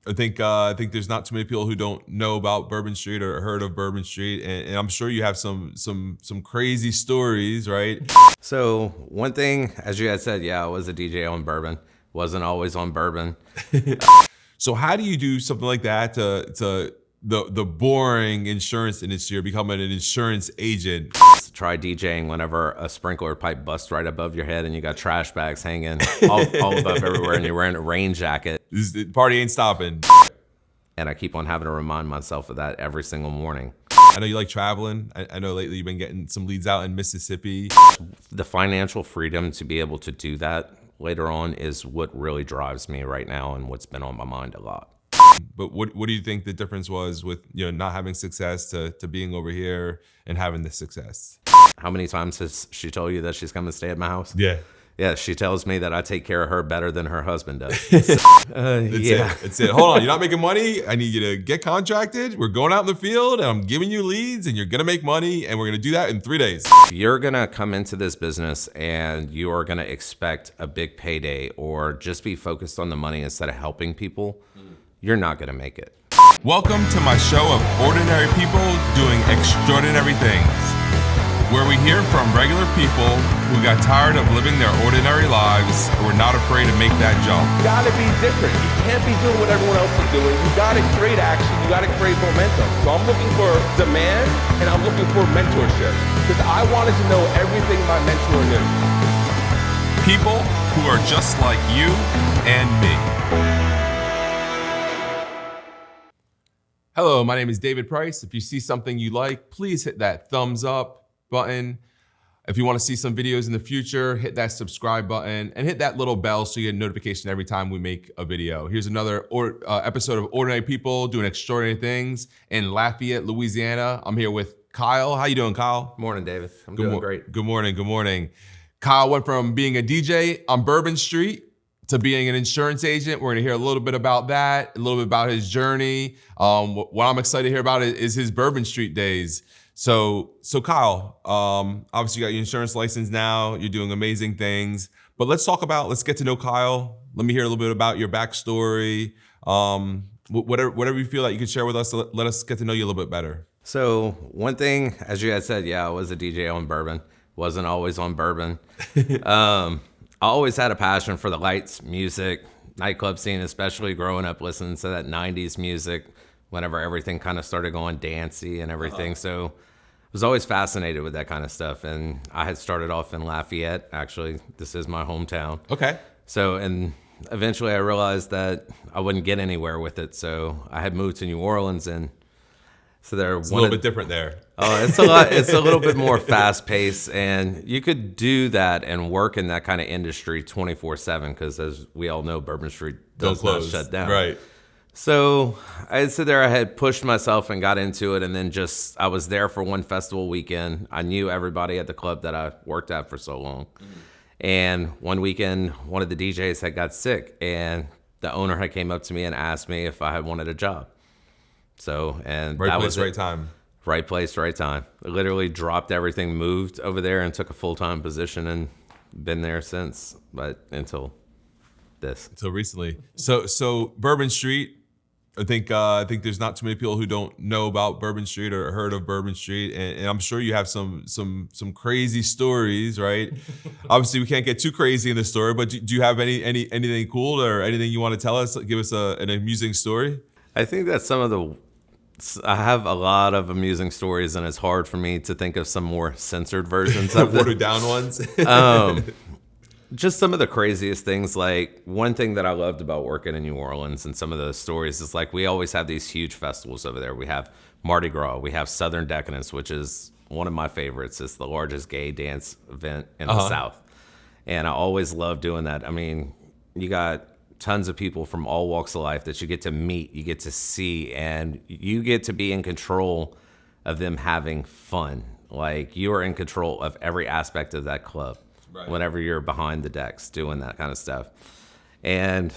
I think there's not too many people who don't know about Bourbon Street or heard of Bourbon Street, and I'm sure you have some crazy stories, right? So one thing, as you had said, I was a DJ on Bourbon. Wasn't always on Bourbon. So how do you do something like that to the boring insurance industry or become an insurance agent? Try DJing whenever a sprinkler pipe busts right above your head and you got trash bags hanging all above everywhere and you're wearing a rain jacket. The party ain't stopping. And I keep on having to remind myself of that every single morning. I know you like traveling. I know lately you've been getting some leads out in Mississippi. The financial freedom to be able to do that later on is what really drives me right now and what's been on my mind a lot. But what do you think the difference was with not having success to being over here and having the success? How many times has she told you that she's coming to stay at my house? Yeah. Yeah, she tells me that I take care of her better than her husband does. That's it. Hold on, you're not making money. I need you to get contracted. We're going out in the field and I'm giving you leads and you're gonna make money and we're gonna do that in 3 days. You're gonna come into this business and you are gonna expect a big payday or just be focused on the money instead of helping people. You're not gonna make it. Welcome to my show of ordinary people doing extraordinary things, where we hear from regular people who got tired of living their ordinary lives and were not afraid to make that jump. You gotta be different. You can't be doing what everyone else is doing. You gotta create action. You gotta create momentum. So I'm looking for demand and I'm looking for mentorship because I wanted to know everything my mentor knew. People who are just like you and me. Hello, my name is David Price. If you see something you like, please hit that thumbs up button. If you want to see some videos in the future, hit that subscribe button and hit that little bell so you get a notification every time we make a video. Here's another episode of Ordinary People Doing Extraordinary Things in Lafayette, Louisiana. I'm here with Kyle. How you doing, Kyle? Morning, David. I'm doing great. Good morning. Kyle went from being a DJ on Bourbon Street to being an insurance agent. We're gonna hear a little bit about that, a little bit about his journey. What I'm excited to hear about is his Bourbon Street days. So Kyle, obviously you got your insurance license now. You're doing amazing things. But let's get to know Kyle. Let me hear a little bit about your backstory. Whatever you feel like you can share with us, let us get to know you a little bit better. So one thing, as you had said, I was a DJ on Bourbon. Wasn't always on Bourbon. I always had a passion for the lights, music, nightclub scene, especially growing up listening to that 90s music whenever everything kind of started going dancey and everything. So I was always fascinated with that kind of stuff. And I had started off in Lafayette. Actually, this is my hometown. Okay. So, and eventually I realized that I wouldn't get anywhere with it. So I had moved to New Orleans, and so it's a little bit different there. Oh, it's a lot. It's a little bit more fast paced, and you could do that and work in that kind of industry 24/7 because, as we all know, Bourbon Street does not shut down. Right. So I sit there. I had pushed myself and got into it, and then I was there for one festival weekend. I knew everybody at the club that I worked at for so long, and one weekend, one of the DJs had got sick, and the owner had came up to me and asked me if I had wanted a job. So, and right that place, was it. right time. Right place, right time. I literally dropped everything, moved over there, and took a full-time position, and been there since. But until recently. So Bourbon Street. I think there's not too many people who don't know about Bourbon Street or heard of Bourbon Street, and I'm sure you have some crazy stories, right? Obviously, we can't get too crazy in the story, but do you have anything cool or anything you want to tell us? Give us an amusing story. I think that I have a lot of amusing stories, and it's hard for me to think of some more censored versions of them. Watered down ones. Just some of the craziest things. Like, one thing that I loved about working in New Orleans and some of those stories is, like, we always have these huge festivals over there. We have Mardi Gras. We have Southern Decadence, which is one of my favorites. It's the largest gay dance event in the South. And I always love doing that. I mean, you got tons of people from all walks of life that you get to meet, you get to see, and you get to be in control of them having fun. Like, you are in control of every aspect of that club. Right. Whenever you're behind the decks doing that kind of stuff. And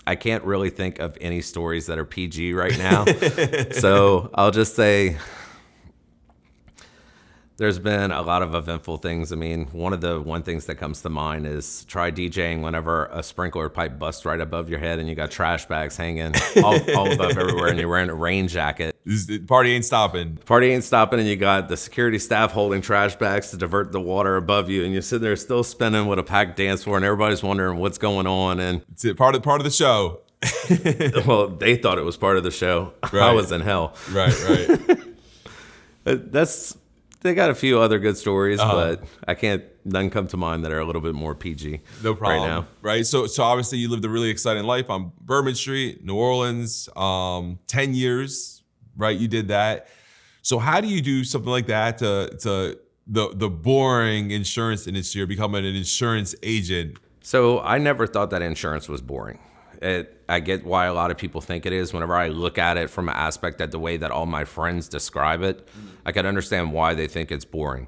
I can't really think of any stories that are PG right now. So I'll just say There's been a lot of eventful things. I mean, one of the things that comes to mind is try DJing whenever a sprinkler pipe busts right above your head and you got trash bags hanging all above everywhere and you're wearing a rain jacket. The party ain't stopping. Party ain't stopping and you got the security staff holding trash bags to divert the water above you and you're sitting there still spinning with a packed dance floor and everybody's wondering what's going on. And It's part of the show. well, they thought it was part of the show. Right. I was in hell. Right. They got a few other good stories, but none come to mind that are a little bit more PG. No problem. Right now. Right. So obviously you lived a really exciting life on Bourbon Street, New Orleans, 10 years, right? You did that. So how do you do something like that to the boring insurance industry or becoming an insurance agent? So I never thought that insurance was boring. I get why a lot of people think it is. Whenever I look at it from an aspect that the way that all my friends describe it, I can understand why they think it's boring.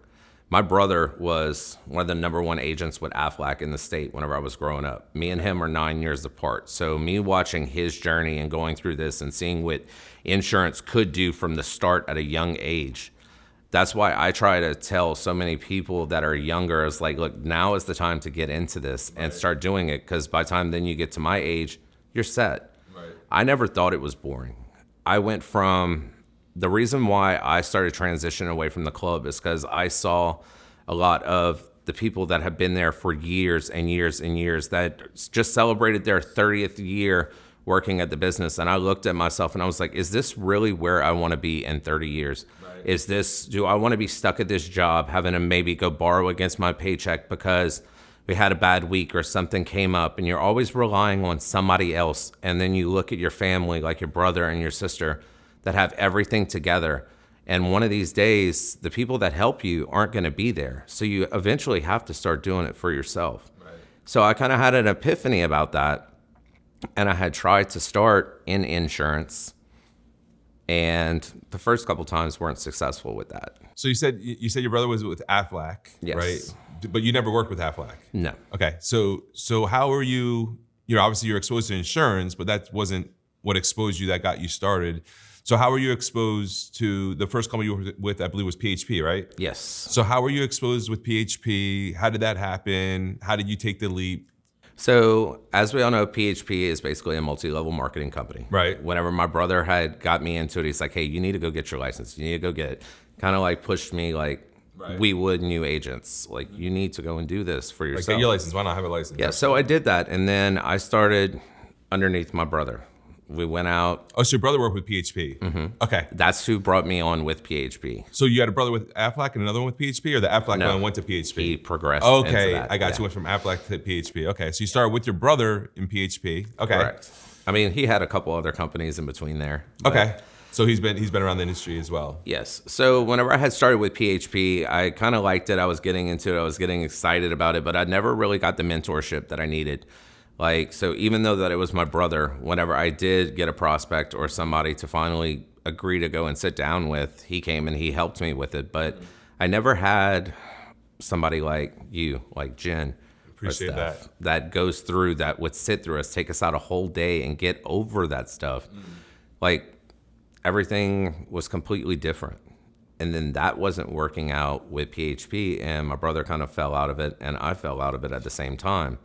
My brother was one of the number one agents with Aflac in the state whenever I was growing up. Me and him are 9 years apart. So me watching his journey and going through this and seeing what insurance could do from the start at a young age, that's why I try to tell so many people that are younger, is like, look, now is the time to get into this and start doing it, because by the time then you get to my age, you're set. Right. I never thought it was boring. I went from, the reason why I started transitioning away from the club is because I saw a lot of the people that have been there for years and years and years that just celebrated their 30th year working at the business. And I looked at myself and I was like, is this really where I want to be in 30 years? Do I want to be stuck at this job, having to maybe go borrow against my paycheck because we had a bad week or something came up, and you're always relying on somebody else. And then you look at your family, like your brother and your sister, that have everything together. And one of these days, the people that help you aren't going to be there. So you eventually have to start doing it for yourself. Right. So I kind of had an epiphany about that. And I had tried to start in insurance. And the first couple times weren't successful with that. So you said your brother was with Aflac, yes. Right? But you never worked with Aflac. No. Okay. So how are you? Obviously you're exposed to insurance, but that wasn't what exposed you. That got you started. So how were you exposed to the first company you were with? I believe was PHP, right? Yes. So how were you exposed with PHP? How did that happen? How did you take the leap? So as we all know, PHP is basically a multi-level marketing company. Right. Whenever my brother had got me into it, he's like, hey, you need to go get your license. You need to go get it. Kind of like pushed me like we would new agents. Like, you need to go and do this for yourself. Like, get your license. Why not have a license? Yeah, so I did that. And then I started underneath my brother. We went out. Oh, so your brother worked with PHP. Mm-hmm. Okay. That's who brought me on with PHP. So you had a brother with Aflac and another one with PHP, or the Aflac one went to PHP? He progressed. Okay, into that. I got you. Went from Aflac to PHP. Okay, so you started with your brother in PHP. Okay. Correct. I mean, he had a couple other companies in between there. Okay. So he's been around the industry as well. Yes. So whenever I had started with PHP, I kind of liked it. I was getting into it. I was getting excited about it, but I never really got the mentorship that I needed. Like, so even though that it was my brother, whenever I did get a prospect or somebody to finally agree to go and sit down with, he came and he helped me with it. But I never had somebody like you, like Jen. Appreciate that goes through, that would sit through us, take us out a whole day and get over that stuff. Like, everything was completely different. And then that wasn't working out with PHP, and my brother kind of fell out of it, and I fell out of it at the same time.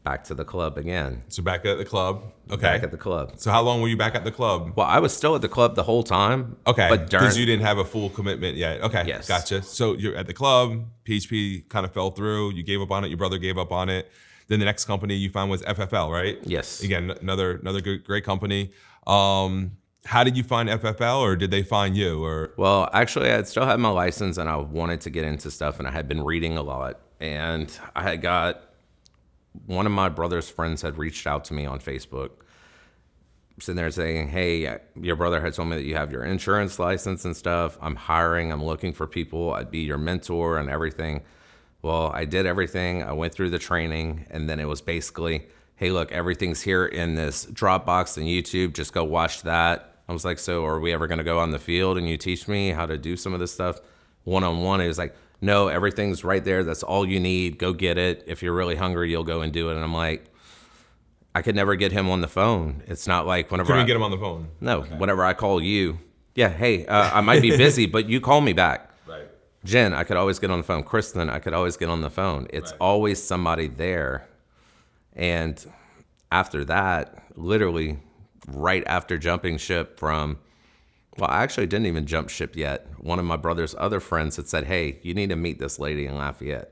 Back to the club again. So back at the club. Okay. Back at the club. So how long were you back at the club? Well, I was still at the club the whole time. Okay. But because you didn't have a full commitment yet. Okay. Yes. Gotcha. So you're at the club. PHP kind of fell through. You gave up on it. Your brother gave up on it. Then the next company you found was FFL, right? Yes. Again, another good, great company. How did you find FFL, or did they find you? Or well, actually, I still had my license, and I wanted to get into stuff, and I had been reading a lot, and I had got one of my brother's friends had reached out to me on Facebook, sitting there saying, hey, your brother had told me that you have your insurance license and stuff. I'm hiring. I'm looking for people. I'd be your mentor and everything. Well, I did everything. I went through the training, and then it was basically, hey, look, everything's here in this Dropbox and YouTube. Just go watch that. I was like, so are we ever going to go on the field and you teach me how to do some of this stuff one-on-one? It was like, no, everything's right there. That's all you need. Go get it. If you're really hungry, you'll go and do it. And I'm like, I could never get him on the phone. It's not like whenever couldn't get him on the phone. No, okay. Whenever I call you, yeah, hey, I might be busy, but you call me back. Right. Jen, I could always get on the phone. Kristen, I could always get on the phone. It's always somebody there. And after that, literally right after jumping ship from, well, I actually didn't even jump ship yet. One of my brother's other friends had said, hey, you need to meet this lady in Lafayette.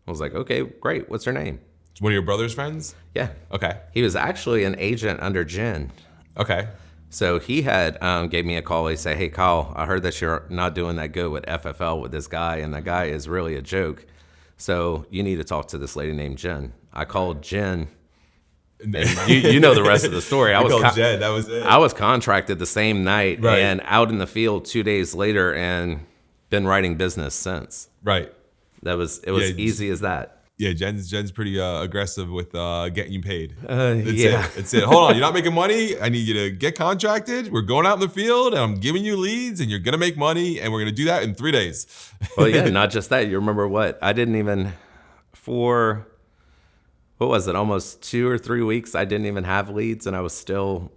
I was like, okay, great. What's her name? It's one of your brother's friends? Yeah. Okay. He was actually an agent under Jen. Okay. So he had gave me a call. He said, hey, Kyle, I heard that you're not doing that good with FFL with this guy, and the guy is really a joke. So you need to talk to this lady named Jen. I called Jen. And you know the rest of the story. I called Jen. That was it. I was contracted the same night Right. and out in the field 2 days later and been writing business since. Right. It was easy as that. Yeah, Jen's pretty aggressive with getting you paid. Yeah. That's it. Hold on, you're not making money. I need you to get contracted. We're going out in the field, and I'm giving you leads, and you're gonna make money, and we're gonna do that in 3 days. Well, yeah, not just that. You remember what? I didn't even what was it? Almost 2 or 3 weeks. I didn't even have leads, and I was still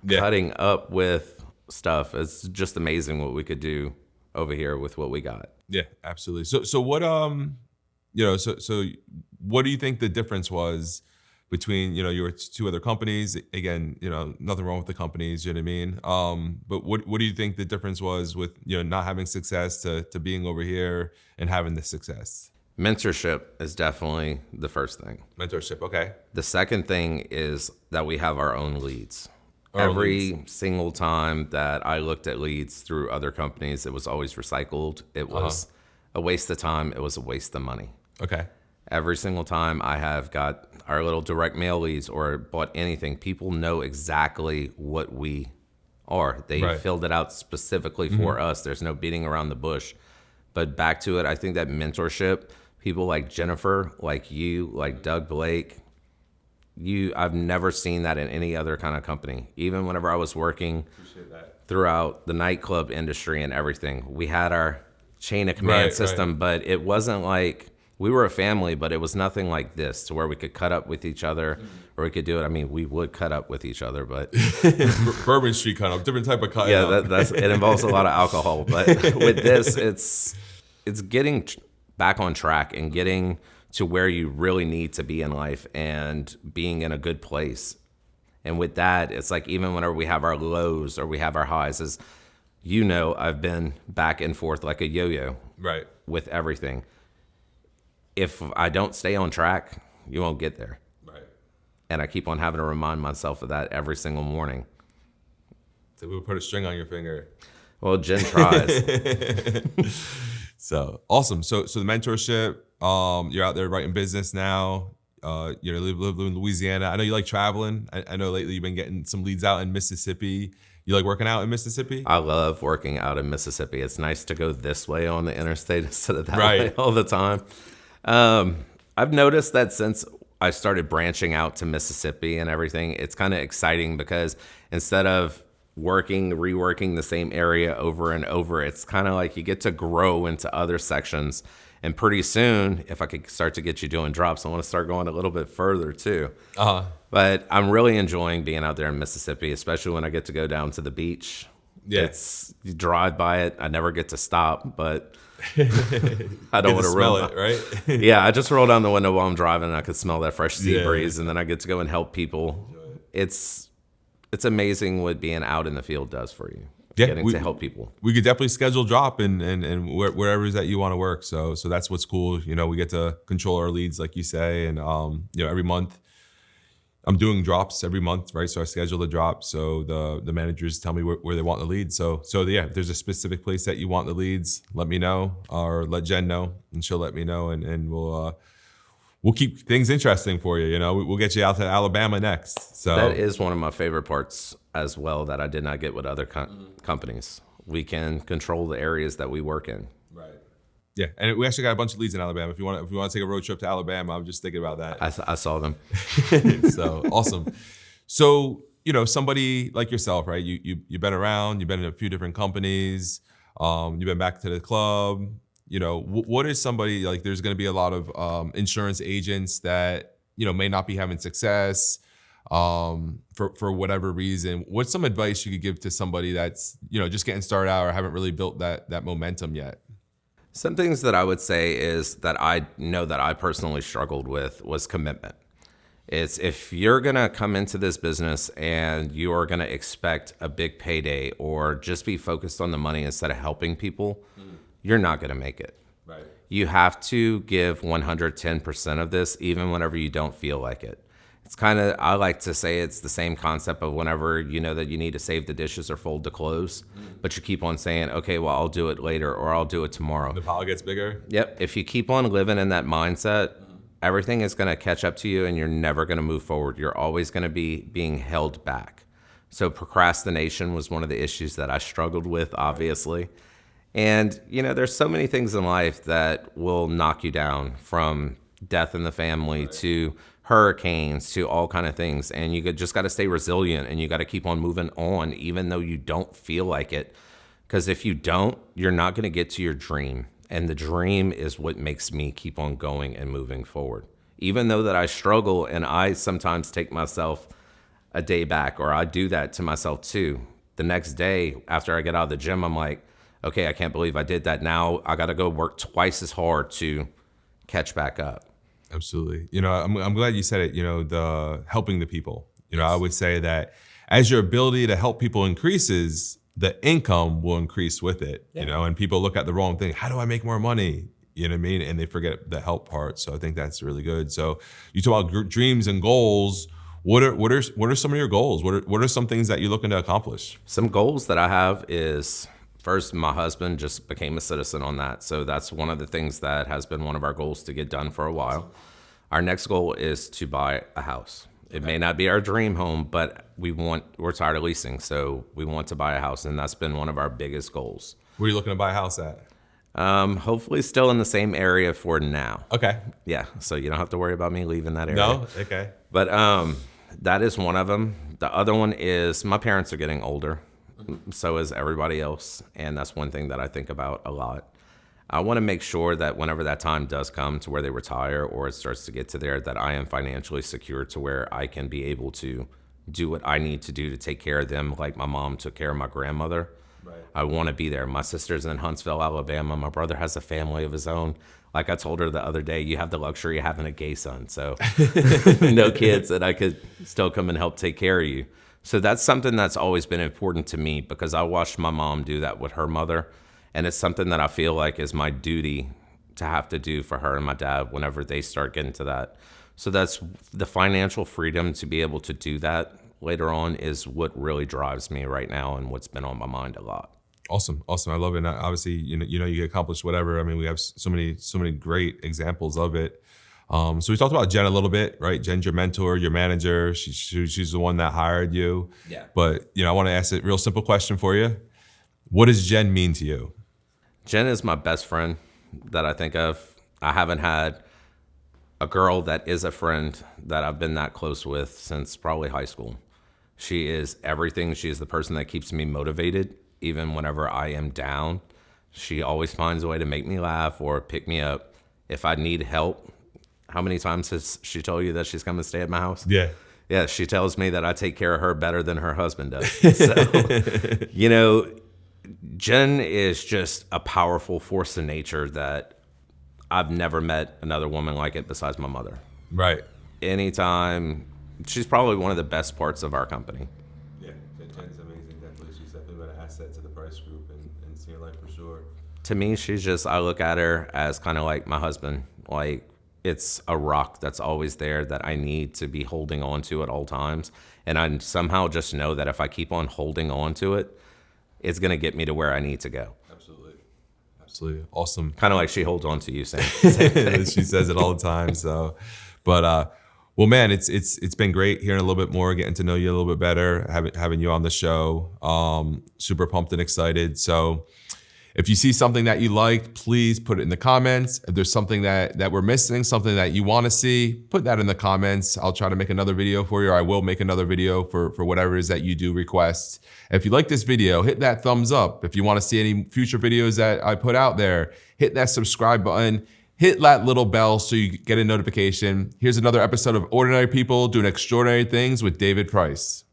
cutting up with stuff. It's just amazing what we could do over here with what we got. Yeah, absolutely. So what so what do you think the difference was between your two other companies? Again, nothing wrong with the companies, you know what I mean? But what do you think the difference was with not having success to being over here and having the success? Mentorship is definitely the first thing. Mentorship, okay. The second thing is that we have our own leads. Our own Every leads. single time that I looked at leads through other companies, it was always recycled. It was a waste of time. It was a waste of money. Okay. Every single time I have got our little direct mail leads or bought anything, people know exactly what we are. They filled it out specifically for us. There's no beating around the bush. But back to it, I think that mentorship, people like Jennifer, like you, like Doug Blake, I've never seen that in any other kind of company. Even whenever I was working throughout the nightclub industry and everything, we had our chain of command system, but it wasn't like we were a family, but it was nothing like this to where we could cut up with each other or we could do it. I mean, we would cut up with each other, but Bourbon Street cut up, different type of cut. yeah, it involves a lot of alcohol. But with this, it's getting back on track and getting to where you really need to be in life and being in a good place. And with that, it's like even whenever we have our lows or we have our highs, I've been back and forth like a yo-yo with everything. If I don't stay on track, you won't get there. Right. And I keep on having to remind myself of that every single morning. So we'll put a string on your finger. Well, Jen tries. So awesome. So the mentorship, you're out there writing business now. You live in Louisiana. I know you like traveling. I know lately you've been getting some leads out in Mississippi. You like working out in Mississippi? I love working out in Mississippi. It's nice to go this way on the interstate instead of that way all the time. I've noticed that since I started branching out to Mississippi and everything, it's kind of exciting because instead of reworking the same area over and over, it's kind of like you get to grow into other sections. And pretty soon, if I could start to get you doing drops, I want to start going a little bit further too. But I'm really enjoying being out there in Mississippi, especially when I get to go down to the beach. Yeah. You drive by it. I never get to stop, but I don't want to smell it, right? Yeah, I just roll down the window while I'm driving and I could smell that fresh sea breeze, and then I get to go and help people. It's amazing what being out in the field does for you. Getting to help people. We could definitely schedule drop and wherever it is that you want to work. So that's what's cool. We get to control our leads, like you say, and every month I'm doing drops every month, right? So I schedule the drop. So the managers tell me where they want the leads. So yeah, if there's a specific place that you want the leads, let me know or let Jen know, and she'll let me know, and we'll keep things interesting for you. We'll get you out to Alabama next. So that is one of my favorite parts as well that I did not get with other companies. We can control the areas that we work in. Right. Yeah, and we actually got a bunch of leads in Alabama. If you want to take a road trip to Alabama, I'm just thinking about that. I saw them. So awesome. So somebody like yourself, right? You've been around. You've been in a few different companies. You've been back to the club. What is somebody like? There's going to be a lot of insurance agents that may not be having success for whatever reason. What's some advice you could give to somebody that's just getting started out or haven't really built that momentum yet? Some things that I would say is that I know that I personally struggled with was commitment. It's if you're going to come into this business and you are going to expect a big payday or just be focused on the money instead of helping people, you're not going to make it. Right. You have to give 110% of this, even whenever you don't feel like it. It's kind of, I like to say it's the same concept of whenever you know that you need to save the dishes or fold the clothes, but you keep on saying, okay, well, I'll do it later or I'll do it tomorrow. The pile gets bigger. Yep. If you keep on living in that mindset, everything is going to catch up to you and you're never going to move forward. You're always going to be being held back. So procrastination was one of the issues that I struggled with, obviously. And, you know, there's so many things in life that will knock you down, from death in the family to hurricanes to all kind of things. And you just got to stay resilient and you got to keep on moving on, even though you don't feel like it. Because if you don't, you're not going to get to your dream. And the dream is what makes me keep on going and moving forward. Even though that I struggle and I sometimes take myself a day back, or I do that to myself too. The next day after I get out of the gym, I'm like, okay, I can't believe I did that. Now I got to go work twice as hard to catch back up. Absolutely. You know, I'm glad you said it, you know, the helping the people. You know, I would say that as your ability to help people increases, the income will increase with it, you know, and people look at the wrong thing. How do I make more money? You know what I mean? And they forget the help part. So I think that's really good. So you talk about dreams and goals. What are some of your goals? What are some things that you're looking to accomplish? Some goals that I have is, first, my husband just became a citizen on that. So that's one of the things that has been one of our goals to get done for a while. Our next goal is to buy a house. It may not be our dream home, but we're tired of leasing. So we want to buy a house, and that's been one of our biggest goals. Where are you looking to buy a house at? Hopefully still in the same area for now. Okay. Yeah. So you don't have to worry about me leaving that area. No? Okay. But that is one of them. The other one is my parents are getting older. So is everybody else. And that's one thing that I think about a lot. I want to make sure that whenever that time does come to where they retire or it starts to get to there, that I am financially secure to where I can be able to do what I need to do to take care of them, like my mom took care of my grandmother. Right. I want to be there. My sister's in Huntsville, Alabama. My brother has a family of his own. Like I told her the other day, you have the luxury of having a gay son. So no kids, and I could still come and help take care of you. So that's something that's always been important to me, because I watched my mom do that with her mother. And it's something that I feel like is my duty to have to do for her and my dad whenever they start getting to that. So that's the financial freedom to be able to do that later on is what really drives me right now and what's been on my mind a lot. Awesome. I love it. And obviously, you know, you can accomplish whatever. I mean, we have so many great examples of it. So we talked about Jen a little bit, right? Jen's your mentor, your manager. She's the one that hired you. Yeah. But, you know, I want to ask a real simple question for you. What does Jen mean to you? Jen is my best friend that I think of. I haven't had a girl that is a friend that I've been that close with since probably high school. She is everything. She is the person that keeps me motivated, even whenever I am down. She always finds a way to make me laugh or pick me up. If I need help, how many times has she told you that she's come to stay at my house? Yeah. Yeah, she tells me that I take care of her better than her husband does. So, you know, Jen is just a powerful force in nature that I've never met another woman like it besides my mother. Right. Anytime, she's probably one of the best parts of our company. Yeah, Jen's amazing. Definitely, she's definitely been an asset to the Price Group and Senior Life for sure. To me, I look at her as kind of like my husband. Like, it's a rock that's always there that I need to be holding on to at all times. And I somehow just know that if I keep on holding on to it, it's going to get me to where I need to go. Absolutely. Awesome. Kind of like she holds on to you, same She says it all the time. So, but, well, man, it's been great hearing a little bit more, getting to know you a little bit better, having you on the show. Super pumped and excited. So if you see something that you liked, please put it in the comments. If there's something that we're missing, something that you want to see, put that in the comments. I'll try to make another video for you, or I will make another video for whatever it is that you do request. If you like this video, hit that thumbs up. If you want to see any future videos that I put out there, hit that subscribe button. Hit that little bell so you get a notification. Here's another episode of Ordinary People Doing Extraordinary Things with David Price.